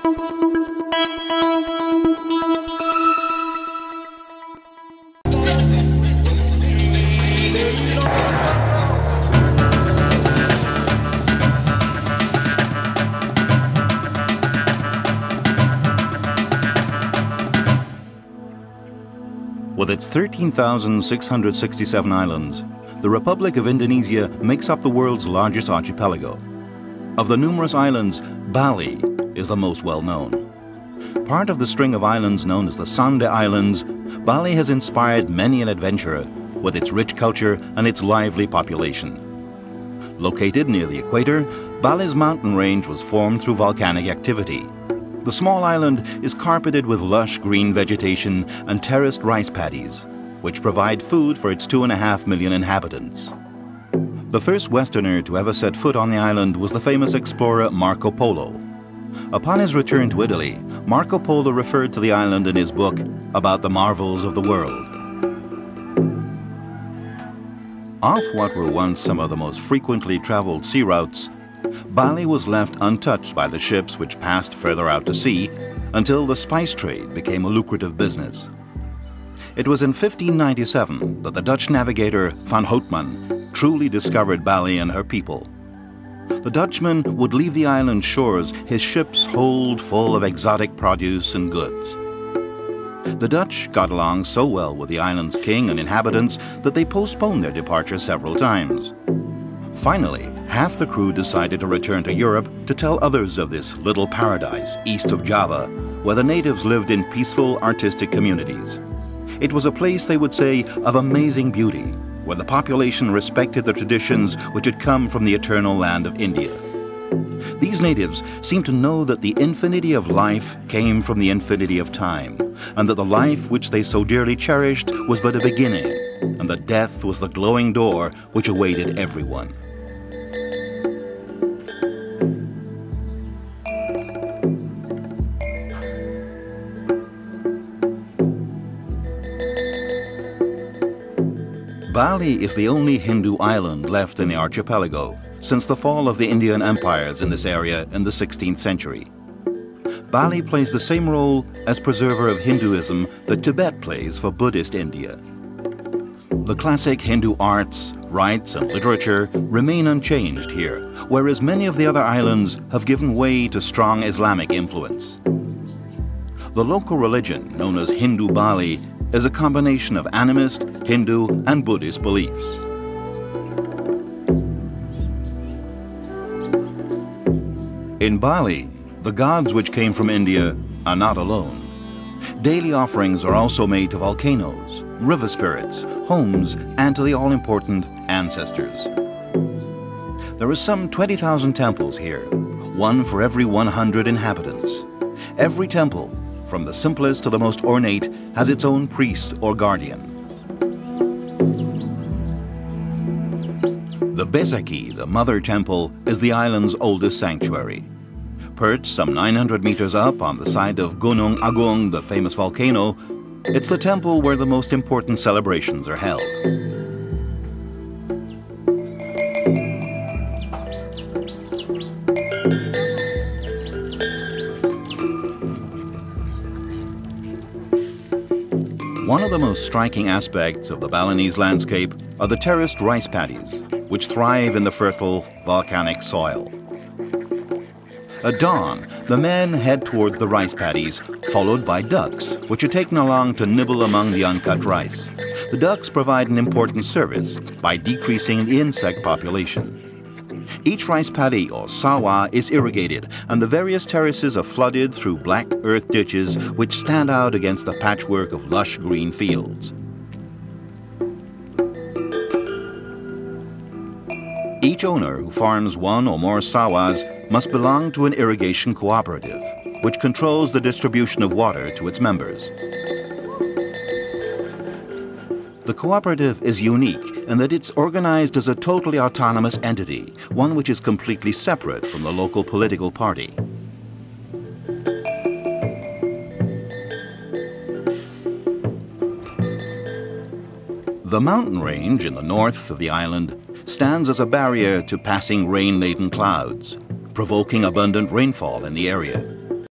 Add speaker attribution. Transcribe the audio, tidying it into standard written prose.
Speaker 1: With its 13,667 islands, the Republic of Indonesia makes up the world's largest archipelago. Of the numerous islands, Bali is the most well-known. Part of the string of islands known as the Sunda Islands, Bali has inspired many an adventurer with its rich culture and its lively population. Located near the equator, Bali's mountain range was formed through volcanic activity. The small island is carpeted with lush green vegetation and terraced rice paddies, which provide food for its 2.5 million inhabitants. The first Westerner to ever set foot on the island was the famous explorer Marco Polo. Upon his return to Italy, Marco Polo referred to the island in his book About the Marvels of the World. Off what were once some of the most frequently traveled sea routes, Bali was left untouched by the ships which passed further out to sea until the spice trade became a lucrative business. It was in 1597 that the Dutch navigator Van Houtman truly discovered Bali and her people. The Dutchman would leave the island shores his ships hold full of exotic produce and goods. The Dutch got along so well with the island's king and inhabitants that they postponed their departure several times. Finally, half the crew decided to return to Europe to tell others of this little paradise east of Java, where the natives lived in peaceful, artistic communities. It was a place, they would say, of amazing beauty, where the population respected the traditions which had come from the eternal land of India. These natives seemed to know that the infinity of life came from the infinity of time, and that the life which they so dearly cherished was but a beginning, and that death was the glowing door which awaited everyone. Bali is the only Hindu island left in the archipelago since the fall of the Indian empires in this area in the 16th century. Bali plays the same role as preserver of Hinduism that Tibet plays for Buddhist India. The classic Hindu arts, rites, and literature remain unchanged here, whereas many of the other islands have given way to strong Islamic influence. The local religion, known as Hindu Bali, is a combination of animist, Hindu, and Buddhist beliefs. In Bali, the gods which came from India are not alone. Daily offerings are also made to volcanoes, river spirits, homes, and to the all-important ancestors. There are some 20,000 temples here, one for every 100 inhabitants. Every temple, from the simplest to the most ornate, has its own priest or guardian. The besakih, the mother temple, is the island's oldest sanctuary. Perched some 900 meters up on the side of Gunung Agung, the famous volcano, it's the temple where the most important celebrations are held. One of the most striking aspects of the Balinese landscape are the terraced rice paddies, which thrive in the fertile volcanic soil. At dawn, the men head towards the rice paddies, followed by ducks, which are taken along to nibble among the uncut rice. The ducks provide an important service by decreasing the insect population. Each rice paddy, or sawa, is irrigated, and the various terraces are flooded through black earth ditches which stand out against the patchwork of lush green fields. Each owner who farms one or more sawas must belong to an irrigation cooperative, which controls the distribution of water to its members. The cooperative is unique in that it's organized as a totally autonomous entity, one which is completely separate from the local political party. The mountain range in the north of the island stands as a barrier to passing rain-laden clouds, provoking abundant rainfall in the area.